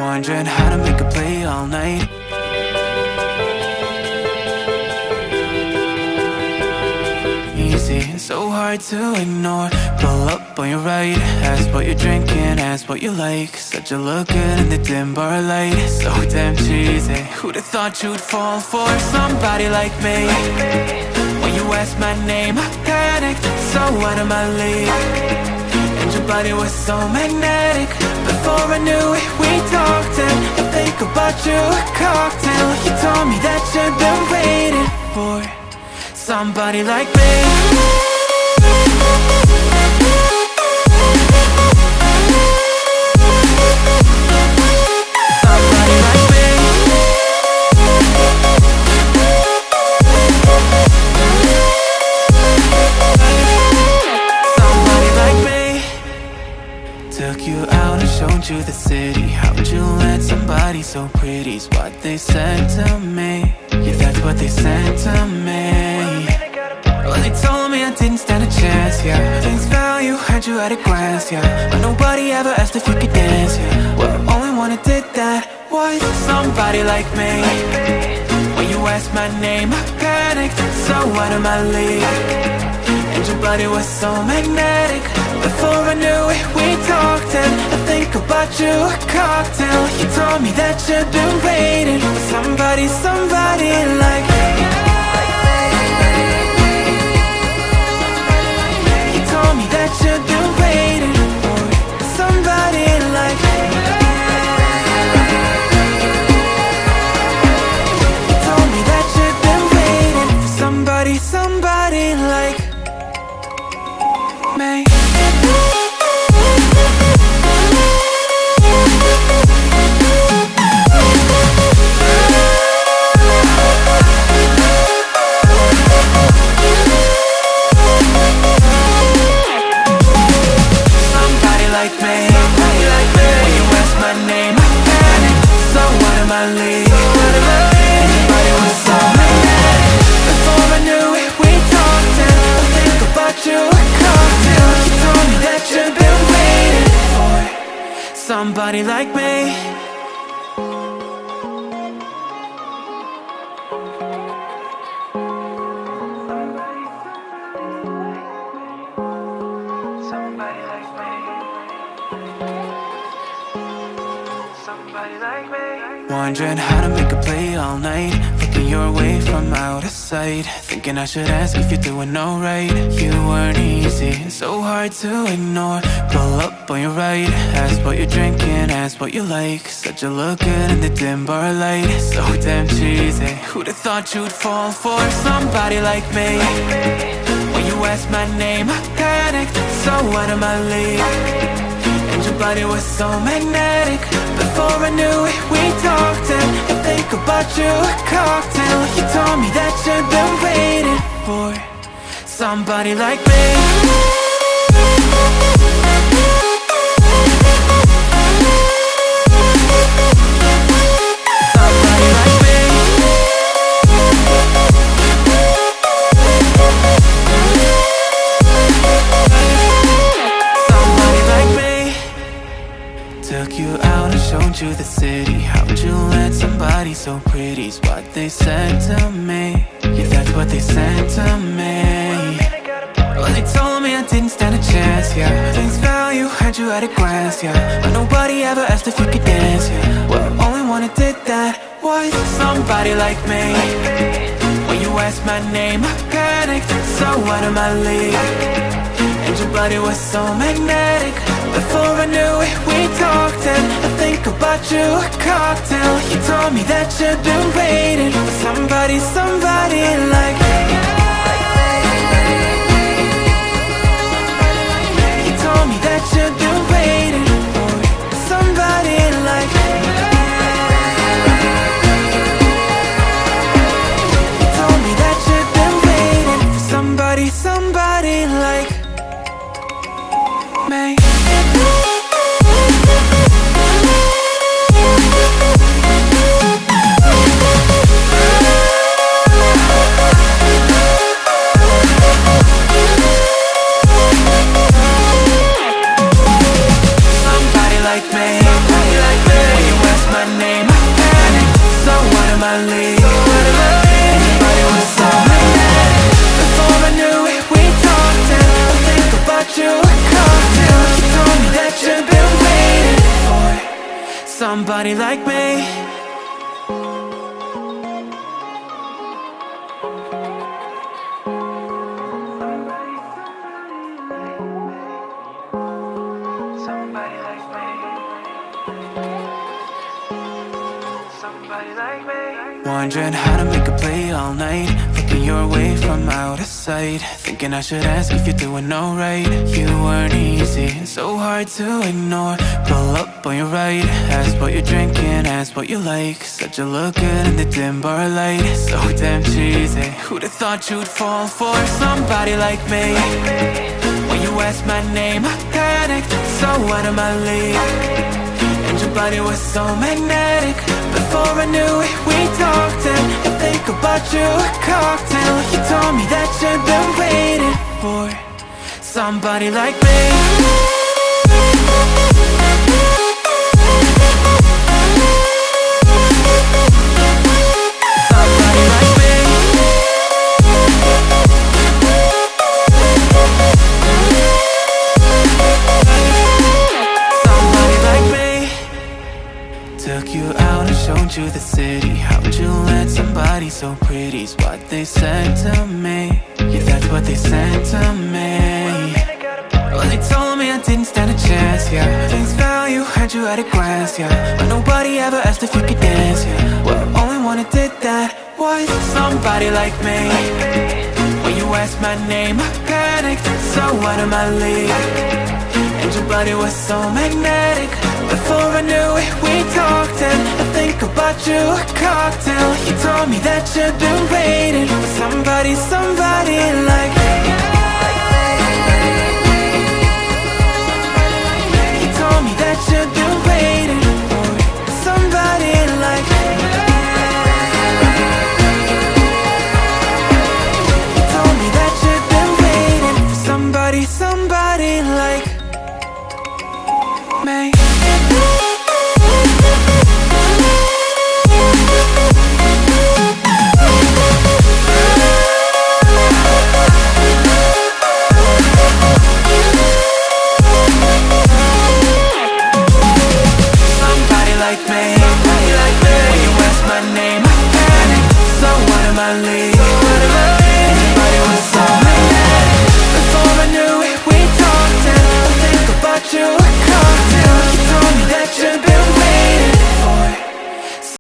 Wondering how to make a play all night. Easy, so hard to ignore. Pull up on your right, ask what you're drinking, ask what you like. Said you look good in the dim bar light. So damn cheesy, who'd have thought you'd fall for somebody like me? When you asked my name, I panicked, so out of my league. And your body was so magnetic. Before I knew it, we talked, and I think about you a cocktail. You told me that you've been waiting for somebody like me. Somebody like me. Somebody like me. Took you out and showed you the city. How'd you let somebody so pretty's what they said to me? Yeah, that's what they said to me. Well, they told me I didn't stand a chance, yeah. Face value, had you at a glance, yeah. But nobody ever asked if you could dance, yeah. Well, only one who did that was somebody like me. When you asked my name, I panicked, so out of my league. And your body was so magnetic. Before I knew it, we talked, and I think about you a cocktail. You told me that you've been waiting for somebody like me. You told me that you've been waiting for somebody like me. You told me that you've been waiting for somebody like me. Somebody like me. Somebody like me. Somebody like me. Wondering how to make a play all night. Looking your way from out of sight. Thinking I should ask if you're doing alright. You weren't easy, so hard to ignore. Pull up on your right, ask what you're drinking, ask what you like. Said you look good in the dim bar light. So damn cheesy, who'd have thought you'd fall for somebody like me? When you asked my name, I panicked, so out of my league. And your body was so magnetic. Before I knew it, we talked, and I think about you a cocktail. You told me that you've been waiting for somebody like me. Somebody like me. Somebody like me. Took you out and showed you the city. How'd you let somebody so pretty's what they said to me? Yeah, that's what they said to me. Well, they told me I didn't stand a chance, yeah. Face value, had you at a glance, yeah. But nobody ever asked if you could dance, yeah. Well, only one who did that was somebody like me. When you asked my name, I panicked, so out of my league. And your body was so magnetic. Before I knew it, we talked, and I think about you a cocktail. You told me that you've been waiting for somebody like me. You told me that you've been waiting for somebody like me. You told me that you've been waiting for somebody like me. somebody like me. Somebody like me. Somebody like me. Wondering how to make a play all night, looking your way from out of sight, thinking I should ask if you're doing alright. You weren't easy, so hard to ignore. Pull up on your right, ask what you're drinking, ask what you like. Said you look good in the dim bar light, so damn cheesy. Who'd have thought you'd fall for somebody like me? When you asked my name, I panicked, so out of my league. And your body was so magnetic. Before I knew it, we talked, and I think about you a cocktail. You told me that you've been waiting for somebody like me. Somebody like me. Somebody like me. Took you out and showed you the city. How'd you let somebody so pretty's what they said to me? Yeah, that's what they said to me. Well, they told me I didn't stand a chance, yeah. Face value, had you at a glance, yeah. But nobody ever asked if you could dance, yeah. Well, only one who did that was somebody like me. When you asked my name, I panicked, so out of my league. And your body was so magnetic. Before I knew it, we talked, and I think about you a cocktail. You told me that you've been waiting for somebody, somebody like